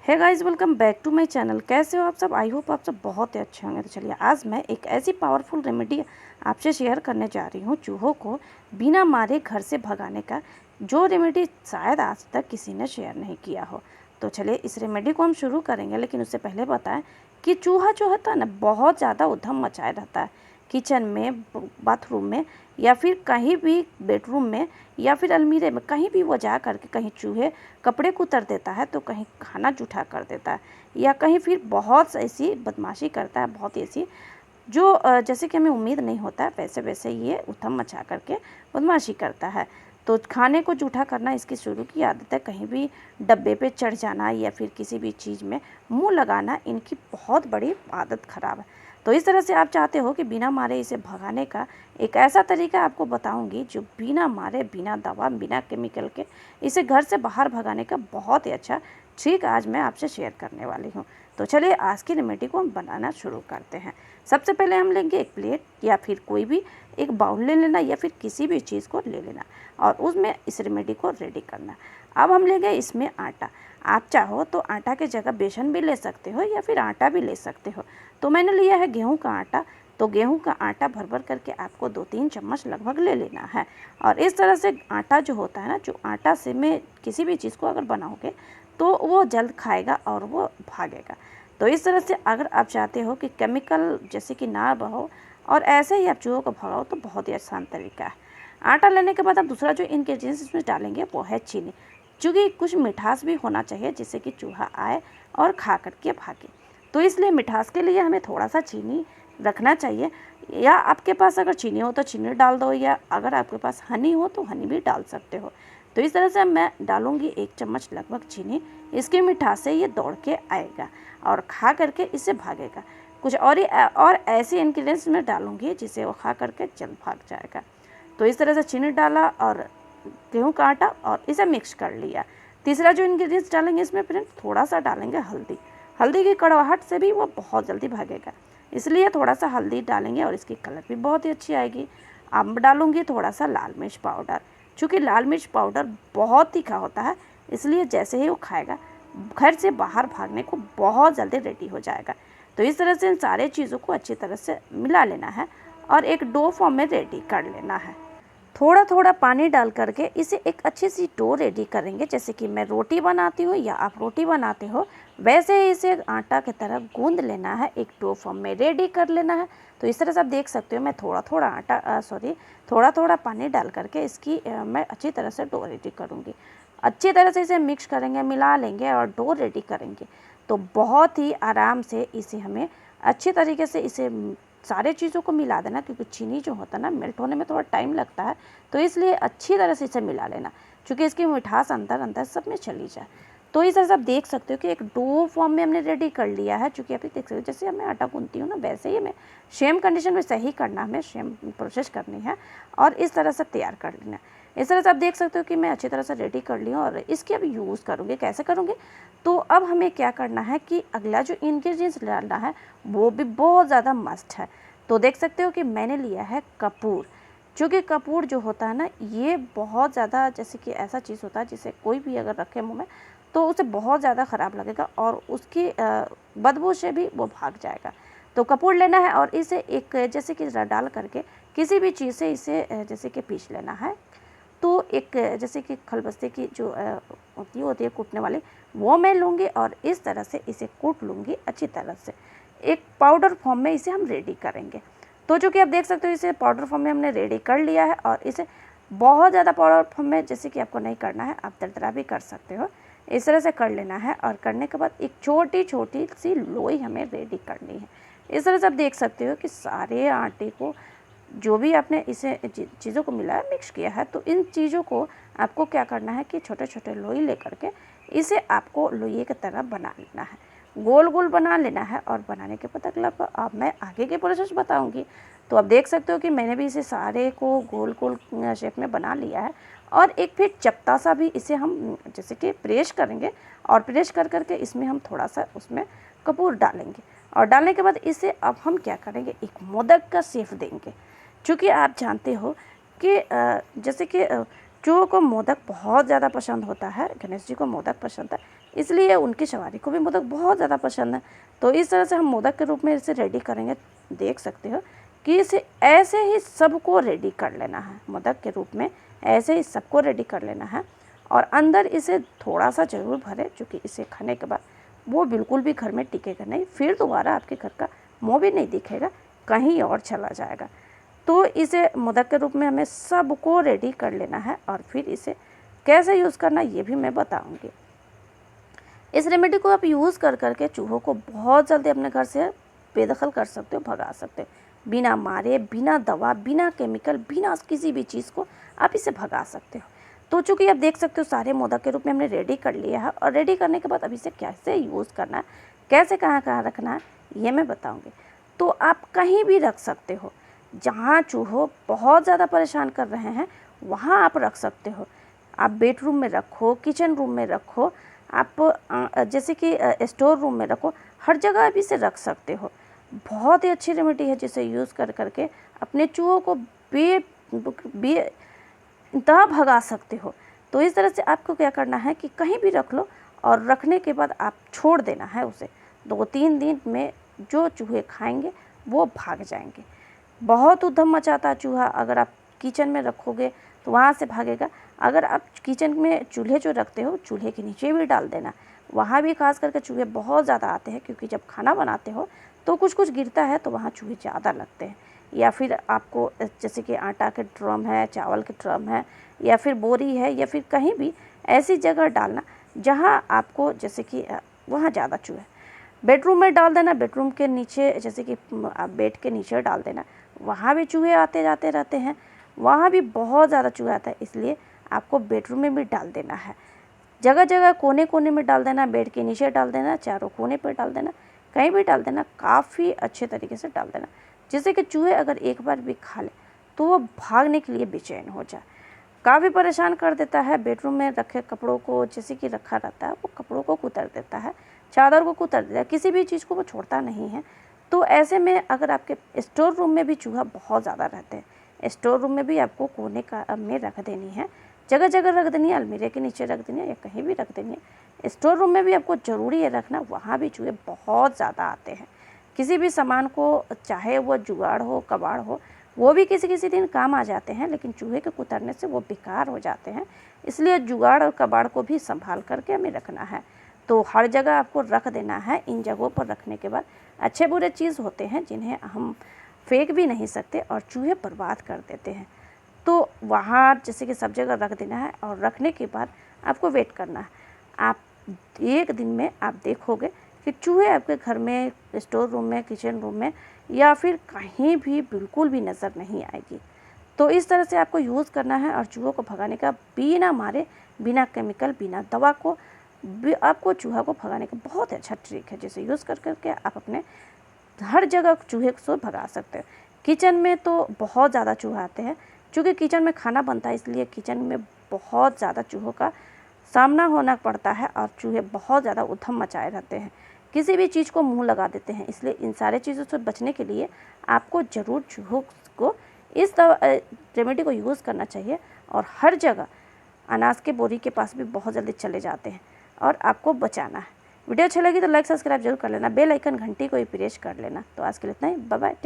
है guys, welcome back to my channel. कैसे हो आप सब? आई होप आप सब बहुत ही अच्छे होंगे। तो चलिए आज मैं एक ऐसी पावरफुल रेमेडी आपसे शेयर करने जा रही हूँ चूहों को बिना मारे घर से भगाने का, जो रेमेडी शायद आज तक किसी ने शेयर नहीं किया हो। तो चलिए इस रेमेडी को हम शुरू करेंगे, लेकिन उससे पहले बताएं कि चूहा जो होता है ना, बहुत ज़्यादा उधम मचाए रहता है किचन में, बाथरूम में, या फिर कहीं भी बेडरूम में, या फिर अलमीरे में, कहीं भी वो जा करके कहीं चूहे कपड़े को उतर देता है, तो कहीं खाना जूठा कर देता है, या कहीं फिर बहुत ऐसी बदमाशी करता है, बहुत ऐसी जो जैसे कि हमें उम्मीद नहीं होता है वैसे वैसे ये उधम मचा करके बदमाशी करता है। तो खाने को जूठा करना इसकी शुरू की आदत है। कहीं भी डब्बे पे चढ़ जाना या फिर किसी भी चीज़ में मुंह लगाना, इनकी बहुत बड़ी आदत ख़राब है। तो इस तरह से आप चाहते हो कि बिना मारे इसे भगाने का एक ऐसा तरीका आपको बताऊंगी जो बिना मारे, बिना दवा, बिना केमिकल के इसे घर से बाहर भगाने का बहुत ही अच्छा ट्रिक आज मैं आपसे शेयर करने वाली हूँ। तो चलिए आज की रेमेडी को हम बनाना शुरू करते हैं। सबसे पहले हम लेंगे एक प्लेट या फिर कोई भी एक बाउल ले लेना, या फिर किसी भी चीज़ को ले लेना और उसमें इस रेमेडी को रेडी करना। अब हम लेंगे इसमें आटा। आप चाहो तो आटा की जगह बेसन भी ले सकते हो या फिर आटा भी ले सकते हो। तो मैंने लिया है गेहूं का आटा। तो गेहूं का आटा भर भर करके आपको 2-3 चम्मच लगभग ले लेना है। और इस तरह से आटा जो होता है ना, जो आटा से में किसी भी चीज़ को अगर बनाओगे तो वो जल्द खाएगा और वो भागेगा। तो इस तरह से अगर आप चाहते हो कि केमिकल जैसे कि ना बहो और ऐसे ही आप चूहों को भगाओ, तो बहुत ही आसान तरीका है। आटा लेने के बाद आप दूसरा जो इंग्रेडिएंट्स इसमें डालेंगे वो है चीनी, क्योंकि कुछ मिठास भी होना चाहिए जिससे कि चूहा आए और खा करके भागे। तो इसलिए मिठास के लिए हमें थोड़ा सा चीनी रखना चाहिए, या आपके पास अगर चीनी हो तो चीनी डाल दो, या अगर आपके पास हनी हो तो हनी भी डाल सकते हो। तो इस तरह से मैं डालूंगी 1 चम्मच लगभग चीनी। इसकी मिठास से ये दौड़ के आएगा और खा करके इससे भागेगा। कुछ और ऐसे इंग्रेडिएंट्स मैं डालूंगी जिसे वो खा करके जल्द भाग जाएगा। तो इस तरह से चीनी डाला और गेहूं का आटा और इसे मिक्स कर लिया। तीसरा जो इंग्रेडिएंट्स डालेंगे इसमें फ्रेंड, थोड़ा सा डालेंगे हल्दी। हल्दी की कड़वाहट से भी वो बहुत जल्दी भागेगा, इसलिए थोड़ा सा हल्दी डालेंगे और इसकी कलर भी बहुत ही अच्छी आएगी। अब डालूंगी थोड़ा सा लाल मिर्च पाउडर। चूँकि लाल मिर्च पाउडर बहुत तीखा होता है, इसलिए जैसे ही वो खाएगा घर से बाहर भागने को बहुत जल्दी रेडी हो जाएगा। तो इस तरह से इन सारे चीज़ों को अच्छी तरह से मिला लेना है और एक डो फॉर्म में रेडी कर लेना है। थोड़ा थोड़ा पानी डाल करके इसे एक अच्छी सी डो रेडी करेंगे। जैसे कि मैं रोटी बनाती हूँ या आप रोटी बनाते हो, वैसे ही इसे आटा की तरह गूंद लेना है, एक डो फॉर्म में रेडी कर लेना है। तो इस तरह से आप देख सकते हो, मैं थोड़ा थोड़ा पानी डाल करके इसकी मैं अच्छी तरह से डो रेडी करूँगी। अच्छी तरह से इसे मिक्स करेंगे, मिला लेंगे और डो रेडी करेंगे। तो बहुत ही आराम से इसे हमें अच्छी तरीके से इसे सारे चीज़ों को मिला देना, क्योंकि चीनी जो होता है ना, मेल्ट होने में थोड़ा टाइम लगता है। तो इसलिए अच्छी तरह से इसे मिला लेना, क्योंकि इसकी मिठास अंदर अंदर सब में चली जाए। तो इस तरह से आप देख सकते हो कि एक डो फॉर्म में हमने रेडी कर लिया है। चूँकि अभी देख सकते हो जैसे मैं आटा गूंथती हूँ ना, वैसे ही हमें सेम कंडीशन में सही करना, हमें सेम प्रोसेस करनी है और इस तरह से तैयार कर लेना है। इस तरह से आप देख सकते हो कि मैं अच्छी तरह से रेडी कर ली हूँ और इसकी अब यूज़ करूँगी। कैसे करूँगी? तो अब हमें क्या करना है कि अगला जो इंग्रेडिएंट्स डालना है वो भी बहुत ज़्यादा मस्ट है। तो देख सकते हो कि मैंने लिया है कपूर। क्योंकि कपूर जो होता है ना, ये बहुत ज़्यादा, जैसे कि ऐसा चीज़ होता है जिसे कोई भी अगर रखे मुँह में तो उसे बहुत ज़्यादा ख़राब लगेगा और उसकी बदबू से भी वो भाग जाएगा। तो कपूर लेना है और इसे एक जैसे कि डाल करके किसी भी चीज़ से इसे जैसे कि पीस लेना है। तो एक जैसे कि खलबत्ते की जो होती है कूटने वाली, वो मैं लूँगी और इस तरह से इसे कूट लूँगी अच्छी तरह से। एक पाउडर फॉर्म में इसे हम रेडी करेंगे। तो जो कि आप देख सकते हो, इसे पाउडर फॉर्म में हमने रेडी कर लिया है और इसे बहुत ज़्यादा पाउडर फॉर्म में जैसे कि आपको नहीं करना है, आप दरदरा भी कर सकते हो। इस तरह से कर लेना है और करने के बाद एक छोटी छोटी सी लोई हमें रेडी करनी है। इस तरह से आप देख सकते हो कि सारे आटे को, जो भी आपने इसे चीज़ों को मिलाया, मिक्स किया है, तो इन चीज़ों को आपको क्या करना है कि छोटे छोटे लोई लेकर के इसे आपको लोई की तरह बना लेना है, गोल गोल बना लेना है। और बनाने के बाद अगला अब मैं आगे के प्रोसेस बताऊंगी। तो आप देख सकते हो कि मैंने भी इसे सारे को गोल गोल शेप में बना लिया है और एक फिर चपटा सा भी इसे हम जैसे कि प्रेस करेंगे और प्रेस कर करके इसमें हम थोड़ा सा उसमें कपूर डालेंगे। और डालने के बाद इसे अब हम क्या करेंगे, एक मोदक का शेप देंगे। चूँकि आप जानते हो कि जैसे कि चूहों को मोदक बहुत ज़्यादा पसंद होता है, गणेश जी को मोदक पसंद है, इसलिए उनकी सवारी को भी मोदक बहुत ज़्यादा पसंद है। तो इस तरह से हम मोदक के रूप में इसे रेडी करेंगे। देख सकते हो कि इसे ऐसे ही सबको रेडी कर लेना है, मोदक के रूप में ऐसे ही सबको रेडी कर लेना है। और अंदर इसे थोड़ा सा ज़रूर भरें, क्योंकि इसे खाने के बाद वो बिल्कुल भी घर में टिकेगा नहीं, फिर दोबारा आपके घर का मुँह भी नहीं दिखेगा, कहीं और चला जाएगा। तो इसे मोदक के रूप में हमें सबको रेडी कर लेना है और फिर इसे कैसे यूज़ करना ये भी मैं बताऊंगी। इस रेमेडी को आप यूज़ कर करके चूहों को बहुत जल्दी अपने घर से बेदखल कर सकते हो, भगा सकते हो। बिना मारे, बिना दवा, बिना केमिकल, बिना किसी भी चीज़ को आप इसे भगा सकते हो। तो चूँकि आप देख सकते हो सारे मोदक के रूप में हमने रेडी कर लिया है, और रेडी करने के बाद अब इसे कैसे यूज़ करना है, कैसे कहाँ कहाँ रखना है ये मैं बताऊँगी। तो आप कहीं भी रख सकते हो, जहाँ चूहों बहुत ज़्यादा परेशान कर रहे हैं वहाँ आप रख सकते हो। आप बेडरूम में रखो, किचन रूम में रखो, आप जैसे कि स्टोर रूम में रखो, हर जगह आप इसे रख सकते हो। बहुत ही अच्छी रेमेडी है जिसे यूज़ कर करके अपने चूहों को बेनतहा भगा सकते हो। तो इस तरह से आपको क्या करना है कि कहीं भी रख लो, और रखने के बाद आप छोड़ देना है उसे। 2-3 दिन में जो चूहे खाएंगे वो भाग जाएंगे। बहुत उधम मचाता है चूहा, अगर आप किचन में रखोगे तो वहाँ से भागेगा। अगर आप किचन में चूल्हे जो रखते हो, चूल्हे के नीचे भी डाल देना, वहाँ भी खास करके चूहे बहुत ज़्यादा आते हैं, क्योंकि जब खाना बनाते हो तो कुछ कुछ गिरता है तो वहाँ चूहे ज़्यादा लगते हैं। या फिर आपको जैसे कि आटा के ड्रम है, चावल के ड्रम है, या फिर बोरी है, या फिर कहीं भी ऐसी जगह डालना जहाँ आपको जैसे कि वहाँ ज़्यादा चूहे। बेडरूम में डाल देना, बेडरूम के नीचे जैसे कि आप बेड के नीचे डाल देना, वहाँ भी चूहे आते जाते रहते हैं, वहाँ भी बहुत ज़्यादा चूहे आता है, इसलिए आपको बेडरूम में भी डाल देना है। जगह जगह कोने कोने में डाल देना, बेड के नीचे डाल देना, चारों कोने पर डाल देना, कहीं भी डाल देना, काफ़ी अच्छे तरीके से डाल देना, जिससे कि चूहे अगर एक बार भी खा ले तो वो भागने के लिए बेचैन हो जाए। काफ़ी परेशान कर देता है। बेडरूम में रखे कपड़ों को जैसे कि रखा रहता है, वो कपड़ों को कुतर देता है, चादर को कुतर देता है, किसी भी चीज़ को वो छोड़ता नहीं है। तो ऐसे में अगर आपके स्टोर रूम में भी चूहा बहुत ज़्यादा रहते हैं, स्टोर रूम में भी आपको कोने का में रख देनी है, जगह जगह रख देनी है, अलमीरे के नीचे रख देनी है, या कहीं भी रख देनी है। स्टोर रूम में भी आपको ज़रूरी है रखना, वहाँ भी चूहे बहुत ज़्यादा आते हैं। किसी भी सामान को, चाहे वो जुगाड़ हो, कबाड़ हो, वो भी किसी किसी दिन काम आ जाते हैं, लेकिन चूहे के कुतरने से वो बेकार हो जाते हैं। इसलिए जुगाड़ और कबाड़ को भी संभाल करके हमें रखना है। तो हर जगह आपको रख देना है। इन जगहों पर रखने के बाद अच्छे बुरे चीज़ होते हैं जिन्हें हम फेंक भी नहीं सकते और चूहे बर्बाद कर देते हैं। तो वहाँ जैसे कि सब जगह रख देना है, और रखने के बाद आपको वेट करना है। आप 1 दिन में आप देखोगे कि चूहे आपके घर में, स्टोर रूम में, किचन रूम में, या फिर कहीं भी बिल्कुल भी नज़र नहीं आएगी। तो इस तरह से आपको यूज़ करना है, और चूहों को भगाने का बिना मारे, बिना केमिकल, बिना दवा को आपको चूहा को भगाने का बहुत अच्छा ट्रिक है, जिसे यूज़ कर करके आप अपने हर जगह चूहे को भगा सकते हो। किचन में तो बहुत ज़्यादा चूहे आते हैं, चूँकि किचन में खाना बनता है, इसलिए किचन में बहुत ज़्यादा चूहों का सामना होना पड़ता है, और चूहे बहुत ज़्यादा उधम मचाए रहते हैं, किसी भी चीज़ को मुंह लगा देते हैं। इसलिए इन सारे चीज़ों से बचने के लिए आपको ज़रूर चूहों को इस रेमेडी को यूज़ करना चाहिए। और हर जगह अनाज के बोरी के पास भी बहुत जल्दी चले जाते हैं, और आपको बचाना है। वीडियो अच्छा लगी तो लाइक सब्सक्राइब जरूर कर लेना, बेल आइकन घंटी को भी प्रेस कर लेना। तो आज के लिए इतना ही, बाय बाय।